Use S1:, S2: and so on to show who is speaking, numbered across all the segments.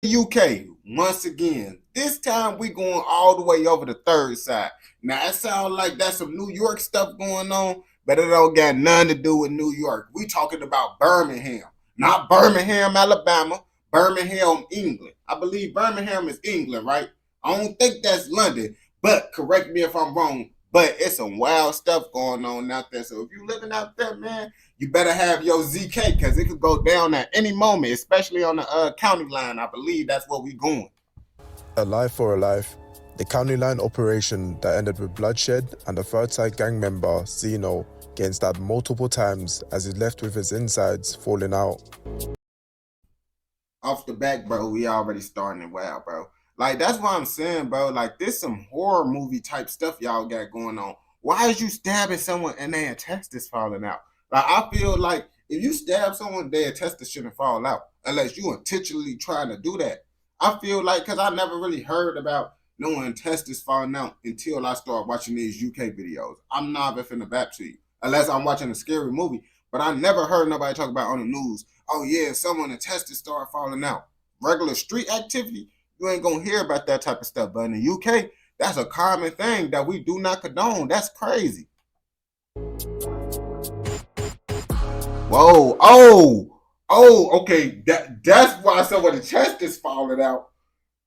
S1: UK once again. This time we going all the way over the third side. Now it sounds like that's some New York stuff going on, but it don't got nothing to do with New York. We talking about Birmingham, not Birmingham, Alabama. Birmingham, England. I believe Birmingham is England, right? I don't think that's London, but correct me if I'm wrong. But it's some wild stuff going on out there. So if you living out there, man, you better have your ZK because it could go down at any moment, especially on the county line. I believe that's where we going.
S2: A life for a life. The county line operation that ended with bloodshed and the third side gang member, Zeno, getting stabbed multiple times as he's left with his insides falling out.
S1: Off the back, bro, we already starting it wild, bro. Like, that's what I'm saying, bro. Like, this some horror movie type stuff y'all got going on. Why is you stabbing someone and their intestines falling out? Like, I feel like if you stab someone, their intestines shouldn't fall out unless you intentionally trying to do that. I feel like, because I never really heard about no intestines falling out until I started watching these UK videos. I'm never finna back to you unless I'm watching a scary movie. But I never heard nobody talk about on the news, oh yeah, someone intestines start falling out. Regular street activity, you ain't gonna hear about that type of stuff. But in the UK, that's a common thing that we do not condone. That's crazy. Whoa, okay. That's why some of the chest is falling out.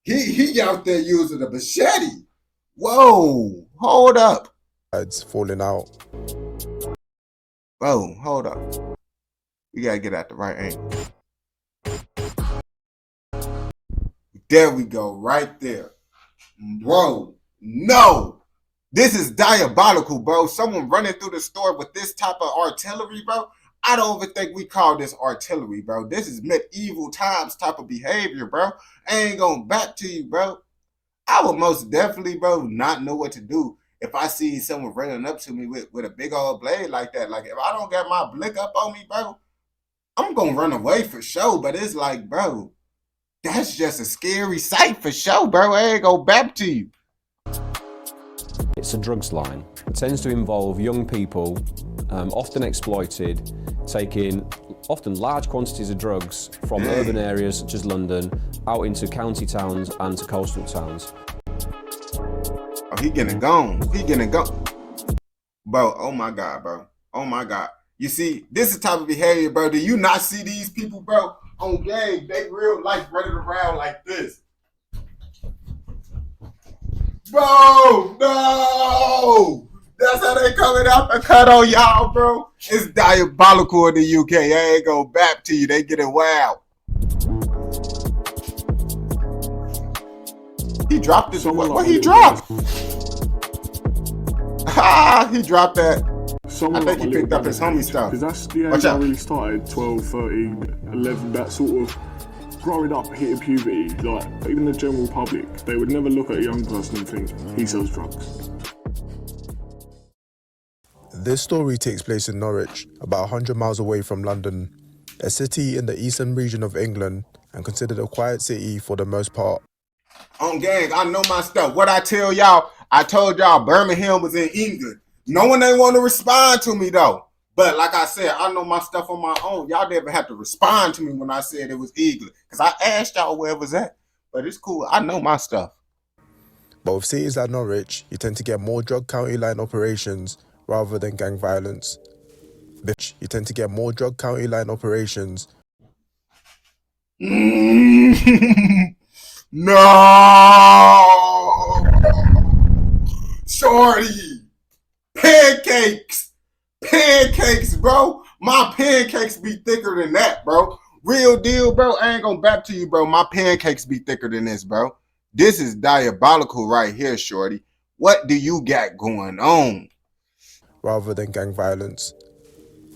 S1: He out there using a machete. Whoa, hold up.
S2: Insides falling out.
S1: Whoa, hold up. We gotta get at the right angle. There we go, right there. Bro, no. This is diabolical, bro. Someone running through the store with this type of artillery, bro. I don't even think we call this artillery, bro. This is medieval times type of behavior, bro. I ain't gonna back to you, bro. I would most definitely, bro, not know what to do if I see someone running up to me with a big old blade like that. Like, if I don't got my blick up on me, bro, I'm gonna run away for sure. But it's like, bro, that's just a scary sight for sure, bro. I ain't gonna back to you.
S3: It's a drugs line. It tends to involve young people, often exploited, taking often large quantities of drugs from urban areas such as London out into county towns and to coastal towns.
S1: Oh, he getting gone. He getting gone. Bro, oh my God, bro. Oh my God. You see, this is the type of behavior, bro. Do you not see these people, bro, on game? They real life running around like this. Bro, no! That's how they coming out the cut on y'all, bro. It's diabolical in the UK. I ain't gonna back to you. They get it wild. He dropped this. What he dropped? Ah, he dropped that. I think he picked up his homie stuff.
S4: Because that's the age I really started, 12, 13, 11, that sort of growing up, hitting puberty. Like, even the general public, they would never look at a young person and think, he sells drugs.
S2: This story takes place in Norwich, about 100 miles away from London, a city in the eastern region of England and considered a quiet city for the most part.
S1: On gang, I know my stuff. What I tell y'all, I told y'all Birmingham was in England. No one ain't want to respond to me though. But like I said, I know my stuff on my own. Y'all didn't have to respond to me when I said it was England. Because I asked y'all where it was at. But it's cool. I know my stuff.
S2: But with cities like Norwich, you tend to get more drug county line operations rather than gang violence. You tend to get more drug county line operations.
S1: No! Shorty! Pancakes! Pancakes, bro! My pancakes be thicker than that, bro. Real deal, bro. I ain't gonna back to you, bro. My pancakes be thicker than this, bro. This is diabolical right here, shorty. What do you got going on?
S2: Rather than gang violence.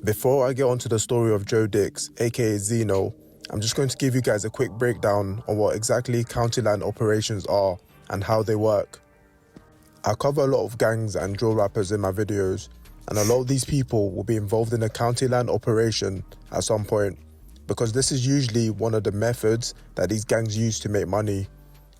S2: Before I get onto the story of Joe Dix, aka Zeno, I'm just going to give you guys a quick breakdown on what exactly county line operations are and how they work. I cover a lot of gangs and drill rappers in my videos, and a lot of these people will be involved in a county line operation at some point, because this is usually one of the methods that these gangs use to make money.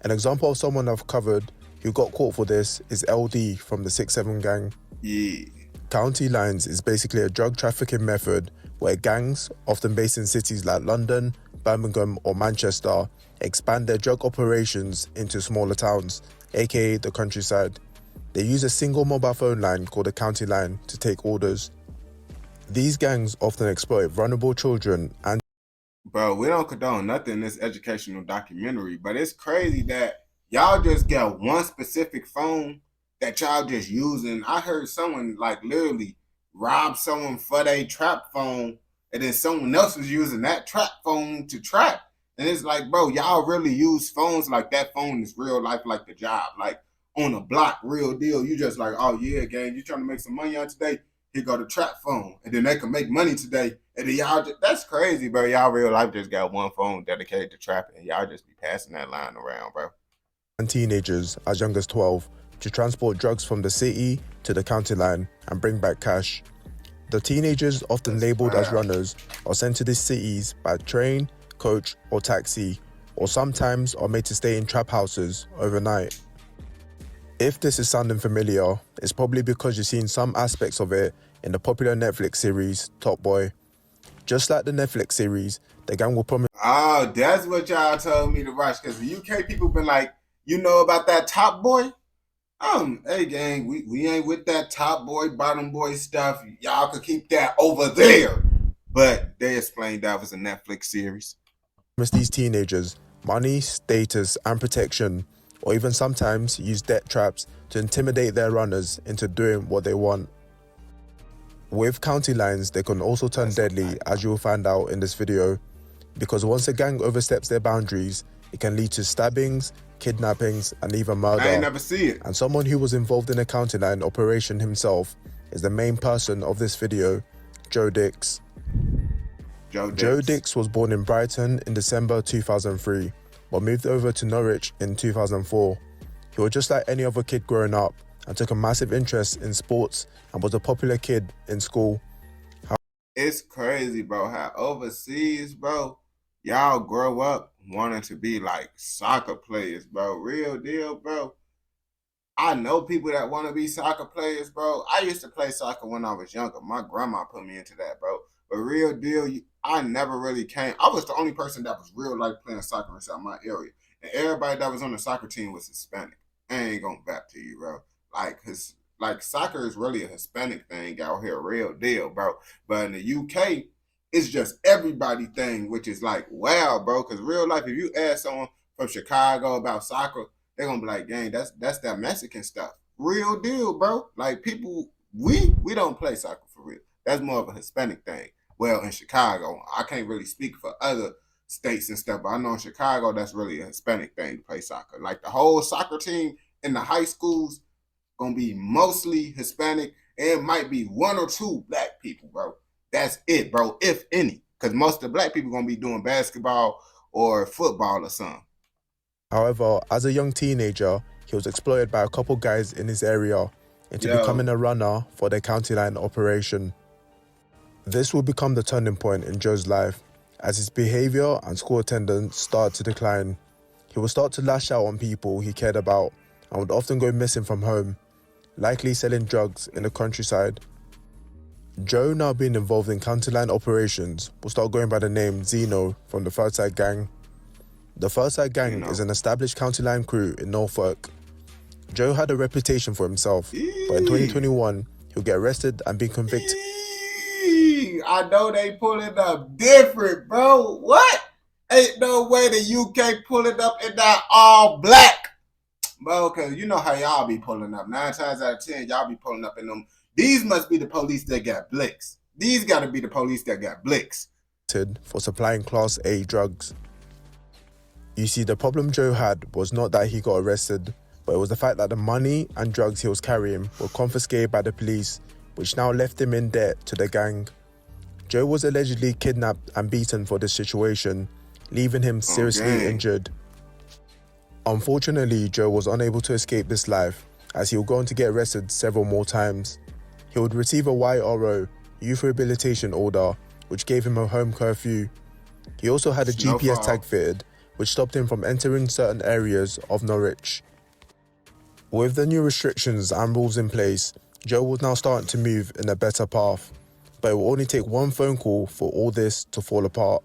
S2: An example of someone I've covered who got caught for this is LD from the 6-7 gang.
S1: Yeah.
S2: County lines is basically a drug trafficking method where gangs, often based in cities like London, Birmingham or Manchester expand their drug operations into smaller towns, aka the countryside. They use a single mobile phone line called a county line to take orders. These gangs often exploit vulnerable children and
S1: Bro, we don't condone nothing in this educational documentary, but it's crazy that y'all just got one specific phone that y'all just using. I heard someone like literally rob someone for their trap phone, and then someone else was using that trap phone to trap. And it's like, bro, y'all really use phones like that phone is real life, like the job, like on a block, real deal. You just like, oh yeah, gang, you trying to make some money on today? Here go the trap phone, and then they can make money today. And then y'all that's crazy, bro. Y'all real life just got one phone dedicated to trapping, and y'all just be passing that line around, bro.
S2: teenagers as young as 12 to transport drugs from the city to the county line and bring back cash. The teenagers, often labelled as runners, are sent to these cities by train, coach or taxi, or sometimes are made to stay in trap houses overnight. If this is sounding familiar, it's probably because you've seen some aspects of it in the popular Netflix series Top Boy. Just like the Netflix series, the gang will promise.
S1: Oh, that's what y'all told me to watch, because the UK people been like, you know about that Top Boy? Hey gang, we ain't with that Top Boy, bottom boy stuff. Y'all could keep that over there. But they explained that was a Netflix series.
S2: These teenagers money, status, and protection, or even sometimes use debt traps to intimidate their runners into doing what they want. With county lines, they can also turn deadly, as you will find out in this video, because once a gang oversteps their boundaries, it can lead to stabbings, kidnappings, and even murder.
S1: I ain't never see it.
S2: And someone who was involved in a county line operation himself is the main person of this video, Joe Dix. Joe Dix was born in Brighton in December 2003, but moved over to Norwich in 2004. He was just like any other kid growing up and took a massive interest in sports and was a popular kid in school.
S1: It's crazy, bro, how overseas, bro, y'all grow up wanting to be like soccer players, bro. Real deal, bro. I know people that want to be soccer players, bro. I used to play soccer when I was younger. My grandma put me into that, bro. But real deal, I never really came. I was the only person that was real life playing soccer inside my area. And everybody that was on the soccer team was Hispanic. I ain't gonna back to you, bro. Like soccer is really a Hispanic thing out here, real deal, bro. But in the UK, it's just everybody thing, which is like, wow, bro. Because real life, if you ask someone from Chicago about soccer, they're gonna be like, dang, that's that Mexican stuff. Real deal, bro. Like people, we don't play soccer for real. That's more of a Hispanic thing. Well, in Chicago, I can't really speak for other states and stuff, but I know in Chicago, that's really a Hispanic thing to play soccer. Like the whole soccer team in the high schools gonna be mostly Hispanic, and might be one or two black people, bro. That's it, bro, if any. Because most of the black people gonna be doing basketball or football or something.
S2: However, as a young teenager, he was exploited by a couple guys in his area into becoming a runner for their county line operation. This would become the turning point in Joe's life, as his behaviour and school attendance started to decline. He would start to lash out on people he cared about and would often go missing from home, likely selling drugs in the countryside. Joe, now being involved in county line operations, will start going by the name Zeno from the Third Side Gang. The Third Side Gang is an established county line crew in Norfolk. Joe had a reputation for himself, but in 2021, he'll get arrested and be convicted.
S1: I know they pulling up different, bro. What? Ain't no way the UK pulling up in that all black. Bro, because you know how y'all be pulling up. 9 times out of 10, y'all be pulling up in them. These must be the police that got blicks. These got to be the police that got blicks.
S2: For supplying Class A drugs. You see, the problem Joe had was not that he got arrested, but it was the fact that the money and drugs he was carrying were confiscated by the police, which now left him in debt to the gang. Joe was allegedly kidnapped and beaten for this situation, leaving him seriously injured. Unfortunately, Joe was unable to escape this life, as he would go on to get arrested several more times. He would receive a YRO, Youth Rehabilitation Order, which gave him a home curfew. He also had a GPS tag fitted, which stopped him from entering certain areas of Norwich. With the new restrictions and rules in place, Joe was now starting to move in a better path, but it will only take one phone call for all this to fall apart.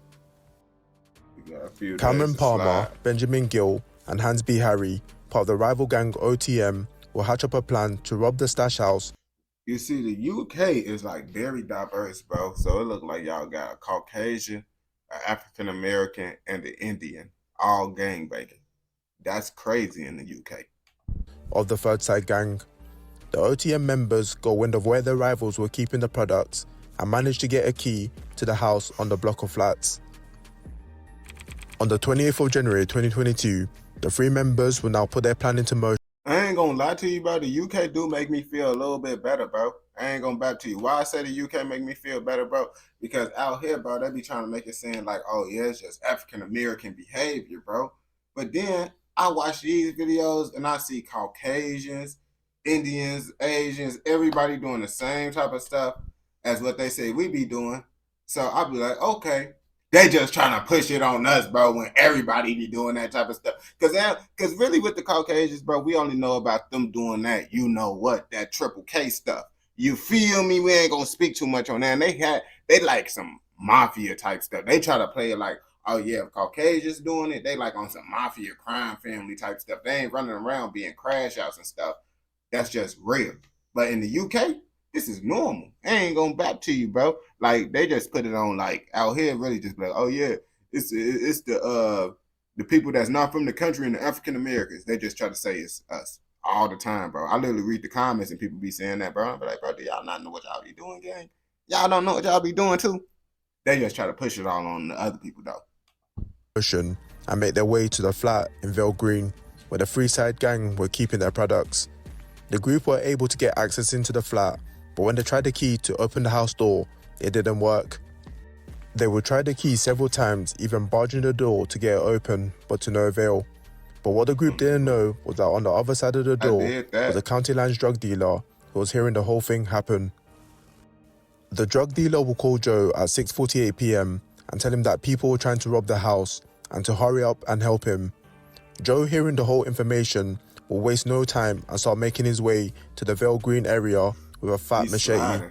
S1: got a few days
S2: Cameron
S1: to
S2: Palmer,
S1: slide.
S2: Benjamin Gill, and Hans B. Harry, part of the rival gang OTM, will hatch up a plan to rob the stash house.
S1: You see, the UK is like very diverse, bro. So it look like y'all got a Caucasian, an African American, and an Indian, all gangbanging. That's crazy in the UK.
S2: Of the Third Side gang. The OTM members got wind of where their rivals were keeping the products and managed to get a key to the house on the block of flats. On the 28th of January 2022, the three members will now put their plan into motion.
S1: I ain't gonna lie to you, bro. The UK do make me feel a little bit better, bro. I ain't gonna back to you. Why I say the UK make me feel better, bro? Because out here, bro, they be trying to make it seem like, oh yeah, it's just African American behavior, bro. But then I watch these videos and I see Caucasians, Indians, Asians, everybody doing the same type of stuff as what they say we be doing. So I'll be like, okay, they just trying to push it on us, bro, when everybody be doing that type of stuff. Because really with the Caucasians, bro, we only know about them doing that, you know what, that triple K stuff. You feel me? We ain't going to speak too much on that. And they like some mafia type stuff. They try to play it like, oh yeah, if Caucasians doing it, they like on some mafia crime family type stuff. They ain't running around being crash outs and stuff. That's just real. But in the UK, this is normal. I ain't gonna back to you, bro. Like they just put it on like out here, really just like, oh yeah, it's the people that's not from the country and the African Americans. They just try to say it's us all the time, bro. I literally read the comments and people be saying that, bro. I'm like, bro, do y'all not know what y'all be doing, gang? Y'all don't know what y'all be doing too. They just try to push it all on the other people though.
S2: And make their way to the flat in Vale Green, where the Three Side gang were keeping their products. The group were able to get access into the flat, but when they tried the key to open the house door, it didn't work. They would try the key several times, even barging the door to get it open, but to no avail. But what the group didn't know was that on the other side of the door was a County Lines drug dealer who was hearing the whole thing happen. The drug dealer will call Joe at 6:48 p.m. and tell him that people were trying to rob the house and to hurry up and help him. Joe, hearing the whole information, will waste no time and start making his way to the Vale Green area with a fat machete.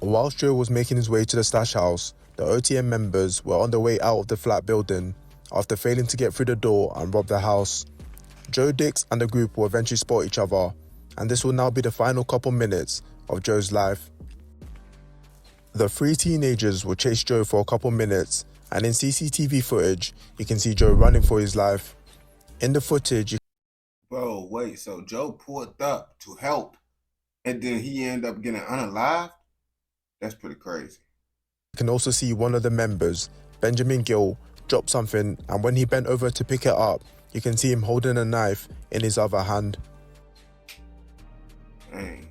S2: Whilst Joe was making his way to the stash house, the OTM members were on their way out of the flat building after failing to get through the door and rob the house. Joe Dix and the group will eventually spot each other, and this will now be the final couple minutes of Joe's life. The three teenagers will chase Joe for a couple minutes, and in CCTV footage, you can see Joe running for his life. In the footage,
S1: Bro, wait, so Joe pulled up to help, and then he ended up getting unalived? That's pretty crazy.
S2: you can also see one of the members, Benjamin Gill, drop something, and when he bent over to pick it up, you can see him holding a knife in his other hand.
S1: Dang.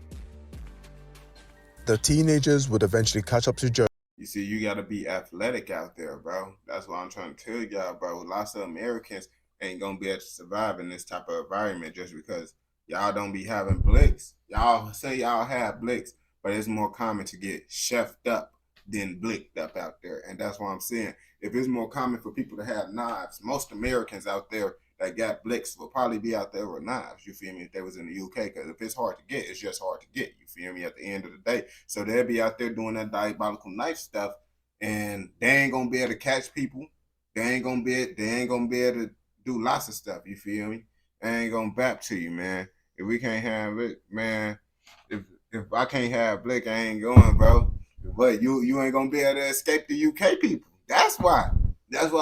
S2: The teenagers would eventually catch up to Joe.
S1: You see, you gotta be athletic out there, bro. That's what I'm trying to tell y'all, bro. Lots of Americans ain't gonna be able to survive in this type of environment just because y'all don't be having blicks. Y'all say y'all have blicks, but it's more common to get chefed up than blicked up out there. And that's why I'm saying, if it's more common for people to have knives, most Americans out there that got blicks will probably be out there with knives, you feel me, if they was in the UK, because if it's hard to get, it's just hard to get, you feel me, at the end of the day. So they'll be out there doing that diabolical knife stuff, and they ain't gonna be able to catch people. They ain't gonna be able to do lots of stuff, you feel me? I ain't gonna back to you, man. If we can't have it, man, if I can't have blick, I ain't going, bro. But you ain't gonna be able to escape the UK people. That's why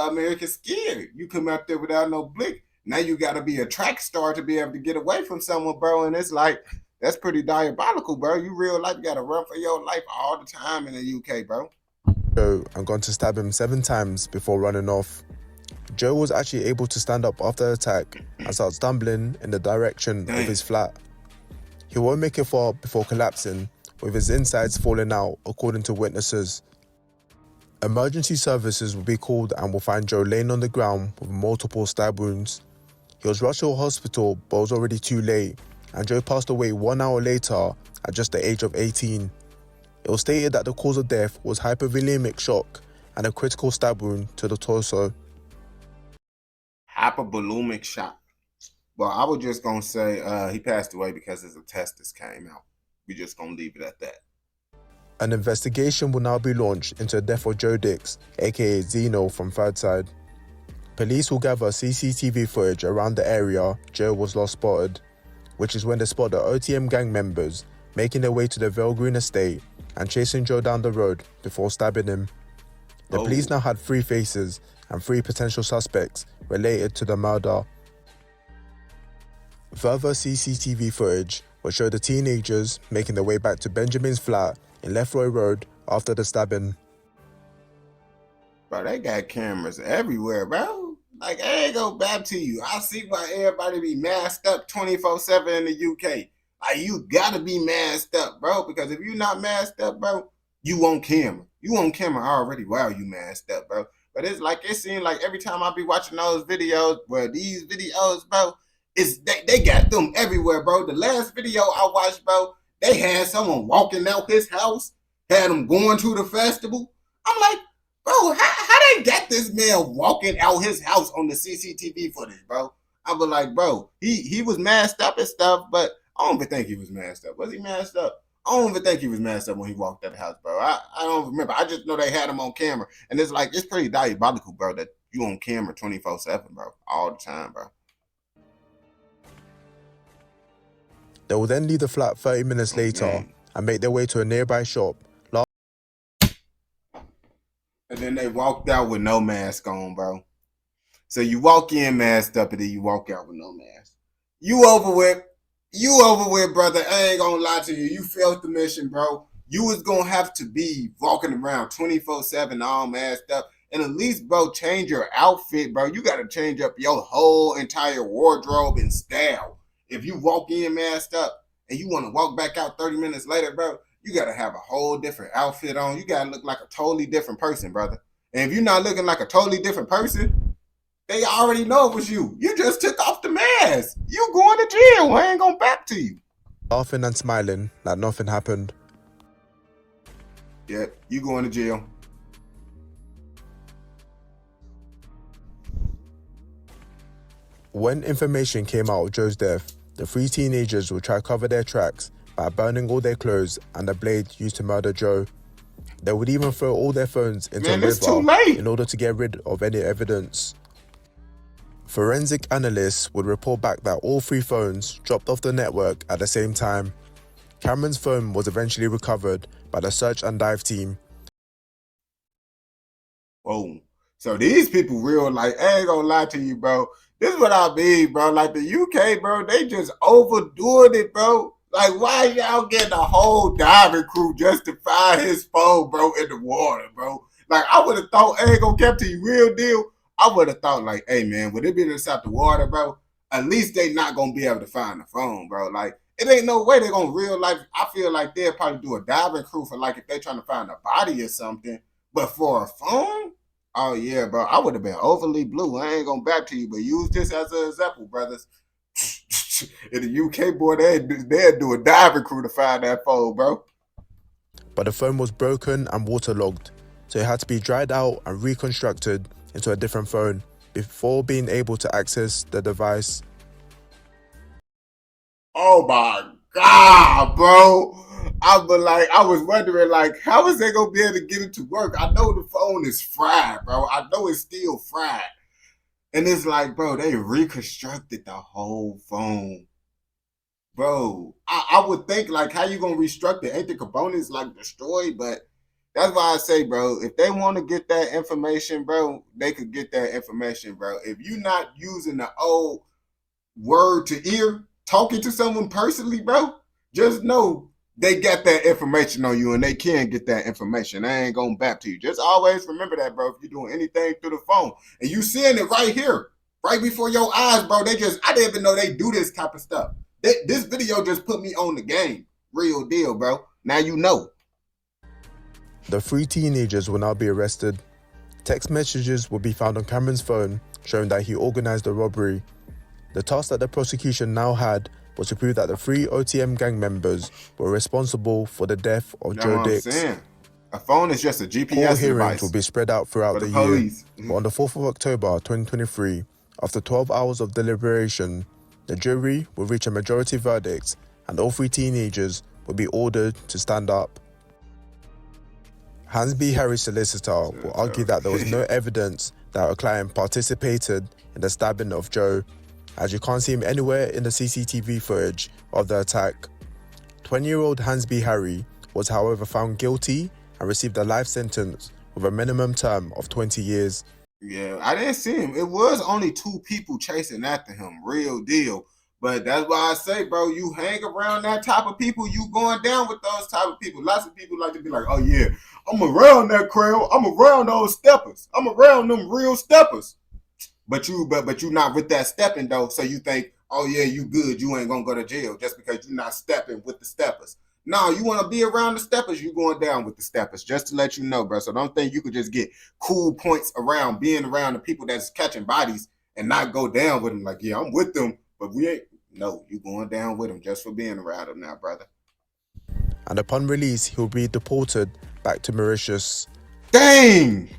S1: America's scared. You come out there without no blick. Now you got to be a track star to be able to get away from someone, bro. And it's like, that's pretty diabolical, bro. You real life, you got to run for your life all the time in the UK, bro.
S2: Joe and gone to stab him 7 times before running off. Joe was actually able to stand up after the attack and start stumbling in the direction of his flat. He won't make it far before collapsing, with his insides falling out, according to witnesses. Emergency services will be called and will find Joe laying on the ground with multiple stab wounds. He was rushed to a hospital, but was already too late, and Joe passed away 1 hour later at just the age of 18. It was stated that the cause of death was hypovolemic shock and a critical stab wound to the torso.
S1: Hypovolemic shock. Well, I was just going to say he passed away because his intestines came out. We just going to leave it at that.
S2: An investigation will now be launched into the death of Joe Dix, aka Zeno from Third Side. Police will gather CCTV footage around the area Joe was last spotted, which is when they spot the OTM gang members making their way to the Vale Green estate and chasing Joe down the road before stabbing him. The police now had 3 faces and 3 potential suspects related to the murder. Further CCTV footage will show the teenagers making their way back to Benjamin's flat in Lefroy Road after the stabbing.
S1: Bro, they got cameras everywhere, bro. Like, I ain't go back to you. I see why everybody be masked up 24/7 in the UK. Like, you gotta be masked up, bro, because if you're not masked up, bro, you on camera. You on camera already while you masked up, bro. But it's like, it seems like every time I be watching those videos, bro, these videos, bro, they got them everywhere, bro. The last video I watched, bro, they had someone walking out his house, had him going to the festival. I'm like, bro, how they got this man walking out his house on the CCTV footage, bro? I was like, bro, he was masked up and stuff, but I don't even think he was masked up. Was he masked up? I don't even think he was masked up when he walked out the house, bro. I don't remember. I just know they had him on camera. And it's like, it's pretty diabolical, bro, that you on camera 24/7, bro, all the time, bro.
S2: They will then leave the flat 30 minutes later and make their way to a nearby shop.
S1: And then they walked out with no mask on, bro. So you walk in masked up and then you walk out with no mask. You over with, brother. I ain't gonna lie to you. You failed the mission, bro. You was gonna have to be walking around 24/7 all masked up. And at least, bro, change your outfit, bro. You gotta change up your whole entire wardrobe and style. If you walk in masked up and you want to walk back out 30 minutes later, bro, you got to have a whole different outfit on. You got to look like a totally different person, brother. And if you're not looking like a totally different person, they already know it was you. You just took off the mask. You going to jail. I ain't going back to you.
S2: Laughing and smiling like nothing happened.
S1: Yep, you going to jail.
S2: When information came out of Joe's death, the 3 teenagers would try to cover their tracks by burning all their clothes and the blade used to murder Joe. They would even throw all their phones into a river in order to get rid of any evidence. Forensic analysts would report back that all 3 phones dropped off the network at the same time. Cameron's phone was eventually recovered by the search and dive team.
S1: Whoa. So these people real, like, I ain't gonna lie to you, bro. This is what I mean, bro. Like, the UK, bro, they just overdoing it, bro. Like, why y'all getting a whole diving crew just to find his phone, bro, in the water, bro? Like, I would have thought, I ain't gonna keep to you, real deal. I would have thought, like, hey, man, would it be inside the water, bro? At least they not gonna be able to find the phone, bro. Like, it ain't no way they're gonna real life. I feel like they'll probably do a diving crew for, like, if they trying to find a body or something. But for a phone? Oh, yeah, bro. I would have been overly blue. I ain't gonna back to you, but use this as an example, brothers. In the UK, boy, they'd do a diving crew to find that phone, bro.
S2: But the phone was broken and waterlogged, so it had to be dried out and reconstructed into a different phone before being able to access the device.
S1: Oh my God, bro. I was wondering, like, how is they gonna be able to get it to work? I know the phone is fried, bro. I know it's still fried. And it's like, bro, they reconstructed the whole phone. Bro, I would think, like, how you gonna reconstruct it? Ain't the components, like, destroyed? But that's why I say, bro, if they want to get that information, bro, they could get that information, bro. If you're not using the old word to ear, talking to someone personally, bro, just know they got that information on you and they can get that information. I ain't going back to you. Just always remember that, bro, if you're doing anything through the phone. And you seeing it right here, right before your eyes, bro. I didn't even know they do this type of stuff. This video just put me on the game. Real deal, bro. Now you know.
S2: The 3 teenagers will now be arrested. Text messages will be found on Cameron's phone showing that he organized the robbery. The task that the prosecution now had was to prove that the 3 OTM gang members were responsible for the death of Joe Dix.
S1: A phone is just a GPS
S2: device. Hearings
S1: device
S2: will be spread out throughout the year. But on the 4th of October 2023, after 12 hours of deliberation, the jury will reach a majority verdict and all 3 teenagers will be ordered to stand up. Hans B. Harry's solicitor will argue that there was no evidence that our client participated in the stabbing of Joe, as you can't see him anywhere in the CCTV footage of the attack. 20-year-old Hans B. Harry was however found guilty and received a life sentence with a minimum term of 20 years.
S1: Yeah, I didn't see him. It was only 2 people chasing after him, real deal. But that's why I say, bro, you hang around that type of people, you going down with those type of people. Lots of people like to be like, oh yeah, I'm around that crowd. I'm around those steppers. I'm around them real steppers. But you not with that stepping though. So you think, oh yeah, you good. You ain't gonna go to jail just because you're not stepping with the steppers. No, you want to be around the steppers, you going down with the steppers, just to let you know, bro. So don't think you could just get cool points around being around the people that's catching bodies and not go down with them. Like, yeah, I'm with them, but we ain't. No, you going down with them just for being around them now, brother.
S2: And upon release, he'll be deported back to Mauritius.
S1: Dang!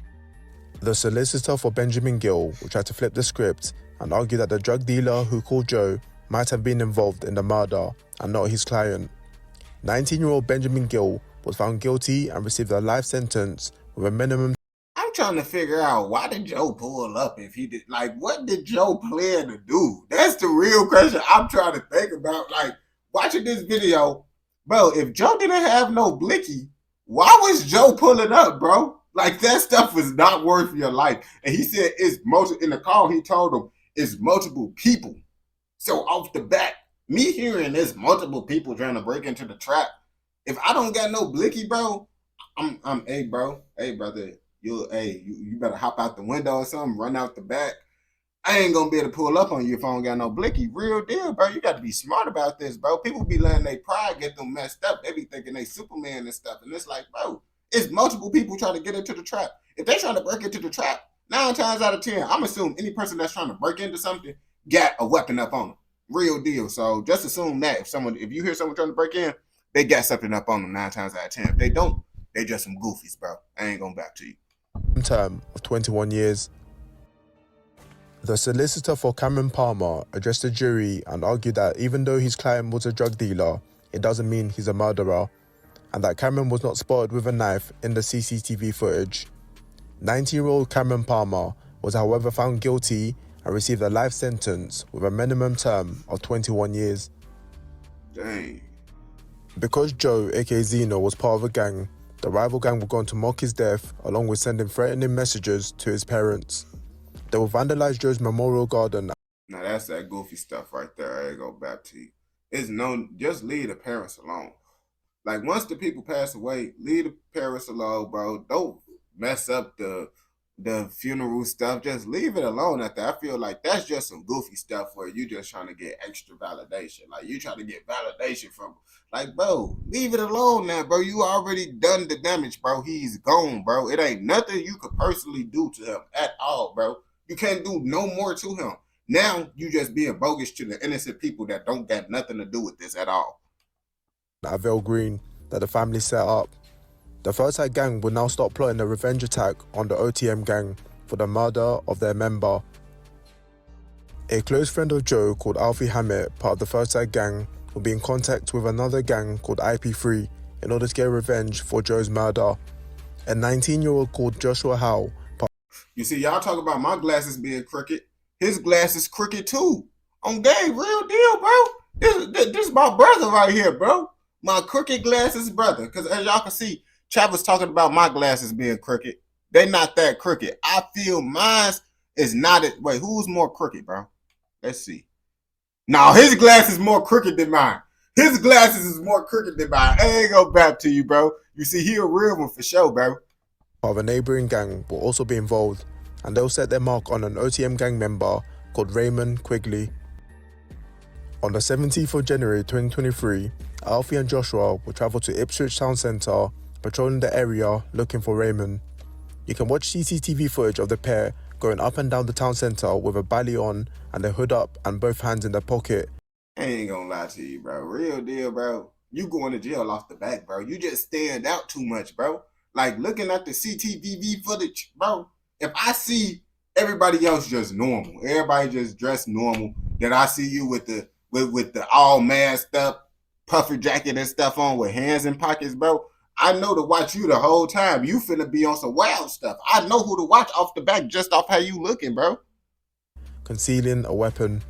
S2: The solicitor for Benjamin Gill will try to flip the script and argue that the drug dealer who called Joe might have been involved in the murder and not his client. 19-year-old Benjamin Gill was found guilty and received a life sentence with a minimum.
S1: I'm trying to figure out, why did Joe pull up if he did? Like, what did Joe plan to do? That's the real question I'm trying to think about. Like, watching this video, bro, if Joe didn't have no blicky, why was Joe pulling up, bro? Like, that stuff was not worth your life. And he said it's in the call, he told him it's multiple people. So off the bat, me hearing there's multiple people trying to break into the trap, if I don't got no blicky, bro, I'm hey, bro, hey, brother, you better hop out the window or something, run out the back. I ain't gonna be able to pull up on you if I don't got no blicky. Real deal, bro. You got to be smart about this, bro. People be letting their pride get them messed up. They be thinking they Superman and stuff, and it's like, bro, it's multiple people trying to get into the trap. If they trying to break into the trap, 9 times out of 10, I'm assuming any person that's trying to break into something got a weapon up on them. Real deal. So just assume that if you hear someone trying to break in, they got something up on them 9 times out of 10. If they don't, they just some goofies, bro. I ain't going back to you.
S2: Term of 21 years. The solicitor for Cameron Palmer addressed the jury and argued that even though his client was a drug dealer, it doesn't mean he's a murderer, and that Cameron was not spotted with a knife in the CCTV footage. 19-year-old Cameron Palmer was however found guilty and received a life sentence with a minimum term of 21 years.
S1: Dang.
S2: Because Joe, aka Zeno, was part of a gang, the rival gang would go on to mock his death along with sending threatening messages to his parents. They will vandalize Joe's memorial garden.
S1: Now that's that goofy stuff right there. I ain't go back to you. It's just leave the parents alone. Like, once the people pass away, leave the parents alone, bro. Don't mess up the funeral stuff. Just leave it alone at that. I feel like that's just some goofy stuff where you just trying to get extra validation. Like, you trying to get validation from, like, bro, leave it alone now, bro. You already done the damage, bro. He's gone, bro. It ain't nothing you could personally do to him at all, bro. You can't do no more to him. Now you just being bogus to the innocent people that don't got nothing to do with this at all.
S2: At Vale Green that the family set up. The Forsyth gang will now start plotting a revenge attack on the OTM gang for the murder of their member. A close friend of Joe called Alfie Hammett, part of the Forsyth gang, will be in contact with another gang called IP3 in order to get revenge for Joe's murder. A 19-year-old called Joshua Howe.
S1: You see, y'all talk about my glasses being crooked. His glasses crooked too. On game, real deal, bro. This is my brother right here, bro. My crooked glasses brother. Because as y'all can see, Chad was talking about my glasses being crooked. They not that crooked. I feel mine is not it. Wait, who's more crooked, bro? Let's see. Now, his glasses more crooked than mine. His glasses is more crooked than mine. I ain't go back to you, bro. You see, he a real one for sure, bro.
S2: Of a neighbouring gang will also be involved, and they'll set their mark on an OTM gang member called Raymond Quigley. On the 17th of January 2023, Alfie and Joshua will travel to Ipswich Town Centre, patrolling the area looking for Raymond. You can watch CCTV footage of the pair going up and down the town centre with a belly on and their hood up and both hands in their pocket.
S1: I ain't gonna lie to you, bro. Real deal, bro. You going to jail off the back, bro. You just stand out too much, bro. Like, looking at the CCTV footage, bro, if I see everybody else just normal, everybody just dressed normal, then I see you with the all masked up puffer jacket and stuff on with hands in pockets, bro, I know to watch you the whole time. You finna be on some wild stuff. I know who to watch off the back just off how you looking, bro.
S2: Concealing a weapon.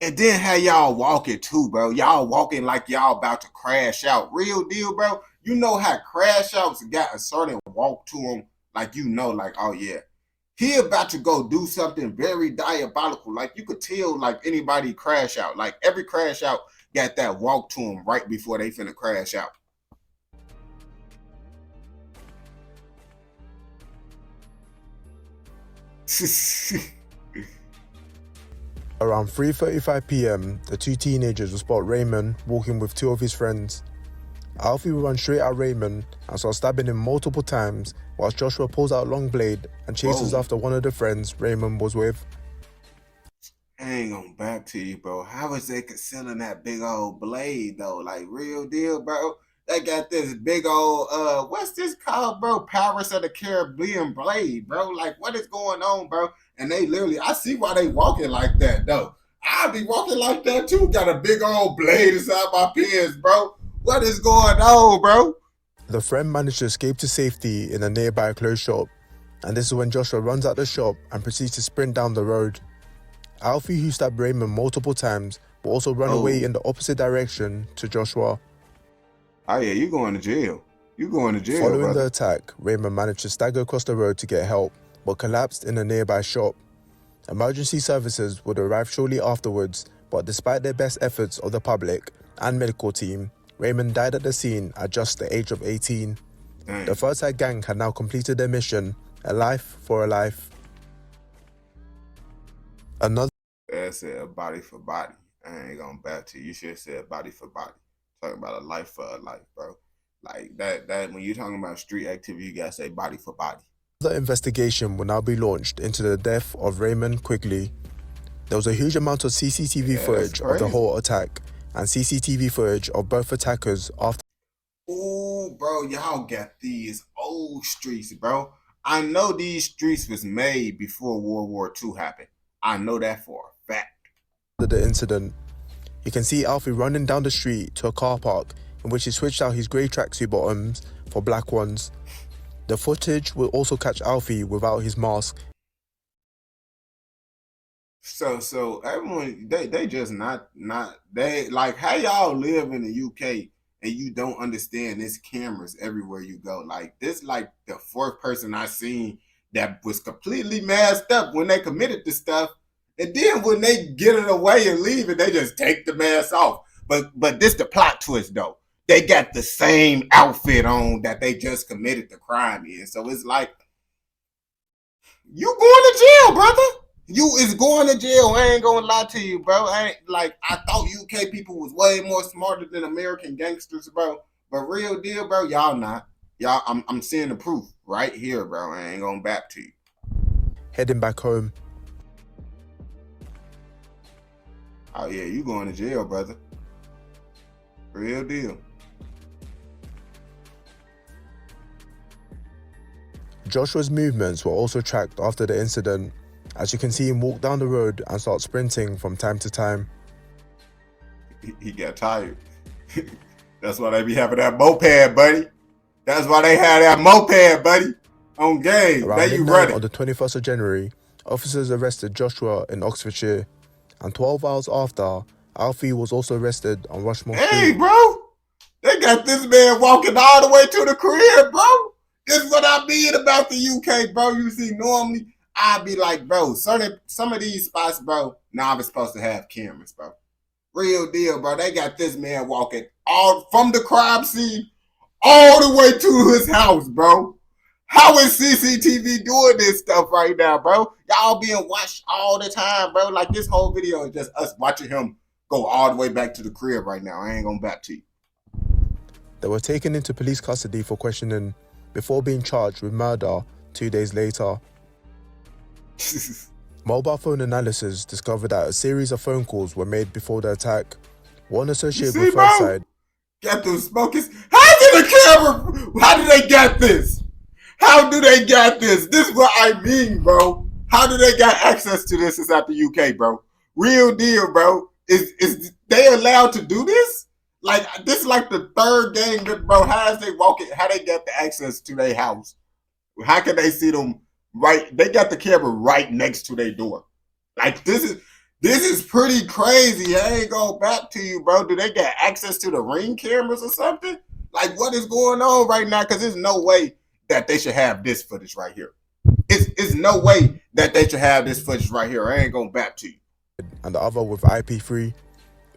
S1: And then how y'all walking too, bro. Y'all walking like y'all about to crash out. Real deal, bro. You know how crash outs got a certain walk to them. Like, you know, like, oh yeah, he about to go do something very diabolical. Like, you could tell, like, anybody crash out. Like, every crash out got that walk to them right before they finna crash out.
S2: Around 3:35 p.m, the two teenagers will spot Raymond walking with two of his friends. Alfie will run straight at Raymond and start stabbing him multiple times, whilst Joshua pulls out a long blade and chases after one of the friends Raymond was with.
S1: Hang on back to you, bro. How is they concealing that big old blade, though? Like, real deal, bro. They got this big old, what's this called, bro? Pirates of the Caribbean blade, bro. Like, what is going on, bro? And they literally, I see why they walking like that, though. I'll be walking like that, too. Got a big old blade inside my pants, bro. What is going on, bro?
S2: The friend managed to escape to safety in a nearby clothes shop, and this is when Joshua runs out the shop and proceeds to sprint down the road. Alfie, who stabbed Raymond multiple times, will also run away in the opposite direction to Joshua.
S1: Oh yeah, you going to jail. You going to jail,
S2: Following
S1: brother.
S2: the attack, Raymond managed to stagger across the road to get help, but collapsed in a nearby shop. Emergency services would arrive shortly afterwards, but despite their best efforts of the public and medical team, Raymond died at the scene at just the age of 18.
S1: Dang.
S2: The First Side Gang had now completed their mission, a life for a life. Another
S1: I said a body for body. I ain't gonna back to you. You should have said body for body. Talking about a life for a life, bro. Like that when you're talking about street activity, you gotta say body for body.
S2: investigation will now be launched into the death of Raymond Quigley. There was a huge amount of CCTV footage of the whole attack and CCTV footage of both attackers after.
S1: Ooh, bro, y'all got these old streets, bro. I know these streets was made before World War II happened. I know that for a fact.
S2: The incident, you can see Alfie running down the street to a car park in which he switched out his grey tracksuit bottoms for black ones. The footage will also catch Alfie without his mask.
S1: So everyone they just not they like how y'all live in the UK and you don't understand there's cameras everywhere you go. Like this like the fourth person I seen that was completely masked up when they committed this stuff. And then when they get it away and leave it, they just take the mask off. But this the plot twist though. They got the same outfit on that they just committed the crime in. So it's like, you going to jail, brother. You is going to jail. I ain't gonna lie to you, bro. I thought UK people was way more smarter than American gangsters, bro. But real deal, bro, y'all not. Y'all, I'm seeing the proof right here, bro. I ain't going back to you.
S2: Heading back home.
S1: Oh yeah, you going to jail, brother. Real deal.
S2: Joshua's movements were also tracked after the incident, as you can see him walk down the road and start sprinting from time to time.
S1: He got tired. That's why they be having that moped, buddy. That's why they have that moped, buddy. On game.
S2: Around
S1: There you
S2: midnight
S1: running.
S2: on the 21st of January, officers arrested Joshua in Oxfordshire, and 12 hours after, Alfie was also arrested on Rushmore Street.
S1: Hey, bro. They got this man walking all the way to the crib, bro. This is what I mean about the UK, bro. You see, normally I'd be like, bro, some of these spots, bro, now I'm supposed to have cameras, bro. Real deal, bro. They got this man walking all from the crime scene all the way to his house, bro. How is CCTV doing this stuff right now, bro? Y'all being watched all the time, bro. Like this whole video is just us watching him go all the way back to the crib right now. I ain't going back to you.
S2: They were taken into police custody for questioning before being charged with murder 2 days later. Mobile phone analysis discovered that a series of phone calls were made before the attack. One associated with First Side.
S1: Got those smokers. How did the camera? How did they get this? How do they get this? This is what I mean, bro. How do they got access to this inside the UK, bro? Real deal, bro. Is they allowed to do this? Like this is like the third game, bro. How is they walking? How they get the access to their house? How can they see them right? They got the camera right next to their door. Like this is pretty crazy. I ain't going back to you, bro. Do they get access to the ring cameras or something? Like what is going on right now? Because there's no way that they should have this footage right here. It's no way that they should have this footage right here. I ain't going back to you.
S2: And the other with IP3.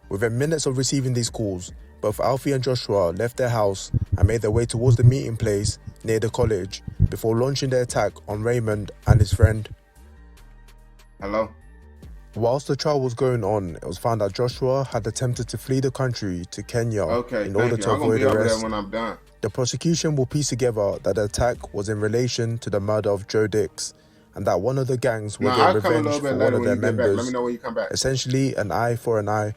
S2: Within minutes of receiving these calls, both Alfie and Joshua left their house and made their way towards the meeting place near the college before launching their attack on Raymond and his friend.
S1: Hello?
S2: Whilst the trial was going on, it was found that Joshua had attempted to flee the country to Kenya in order to avoid arrest.
S1: When I'm done.
S2: The prosecution will piece together that the attack was in relation to the murder of Joe Dix and that one of the gangs would get revenge for one of their members.
S1: Let me know when you come back.
S2: Essentially, an eye for an eye.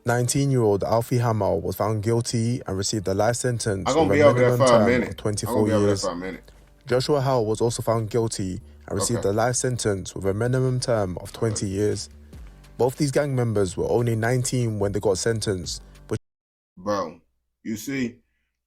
S2: 19-year-old Alfie Hammer was found guilty and received a life sentence with a minimum term of 24 years. Joshua Howell was also found guilty and received a life sentence with a minimum term of 20 years. Both these gang members were only 19 when they got sentenced.
S1: Bro, you see,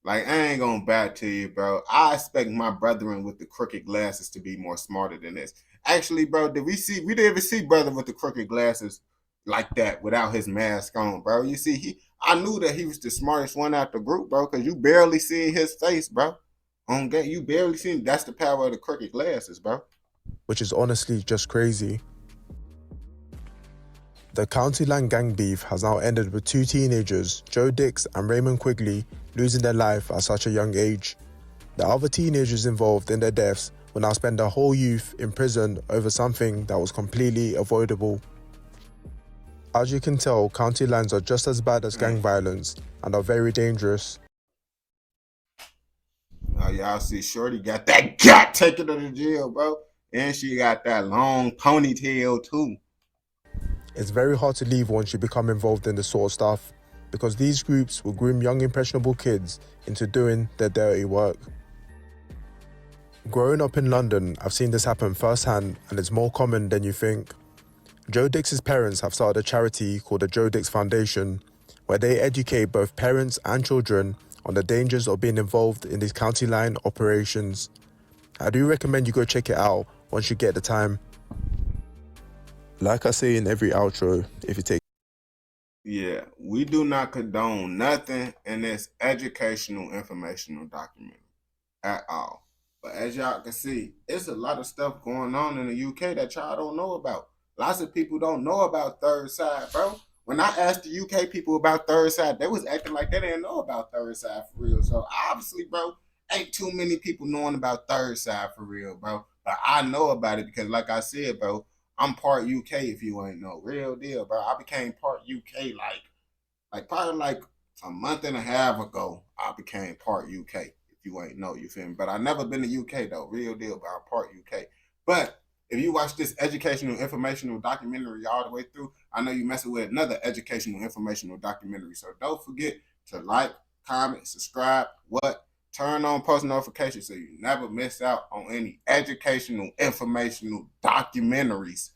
S1: like I ain't gonna back to you, bro. I expect my brethren with the crooked glasses to be more smarter than this. Actually, bro, we didn't even see brother with the crooked glasses like that without his mask on, bro. You see, I knew that he was the smartest one out the group, bro, because you barely see his face, bro. You barely see him. That's the power of the crooked glasses, bro.
S2: Which is honestly just crazy. The County Line gang beef has now ended with two teenagers, Joe Dix and Raymond Quigley, losing their life at such a young age. The other teenagers involved in their deaths will now spend their whole youth in prison over something that was completely avoidable. As you can tell, county lines are just as bad as gang violence and are very dangerous.
S1: Oh, y'all see Shorty got that gut taken to the jail, bro. And she got that long ponytail too.
S2: It's very hard to leave once you become involved in this sort of stuff, because these groups will groom young impressionable kids into doing their dirty work. Growing up in London, I've seen this happen firsthand, and it's more common than you think. Joe Dix's parents have started a charity called the Joe Dix Foundation, where they educate both parents and children on the dangers of being involved in these county line operations. I do recommend you go check it out once you get the time. Like I say in every outro, if you take...
S1: Yeah, we do not condone nothing in this educational, informational documentary at all. But as y'all can see, it's a lot of stuff going on in the UK that y'all don't know about. Lots of people don't know about Third Side, bro. When I asked the UK people about Third Side, they was acting like they didn't know about Third Side for real. So obviously, bro, ain't too many people knowing about Third Side for real, bro. But I know about it because, like I said, bro, I'm part UK if you ain't know. Real deal, bro. I became part UK like probably like a month and a half ago. I became part UK if you ain't know, you feel me? But I never been to UK though. Real deal, but I'm part UK. But if you watch this educational, informational documentary all the way through, I know you messing with another educational, informational documentary. So don't forget to like, comment, subscribe, turn on post notifications so you never miss out on any educational, informational documentaries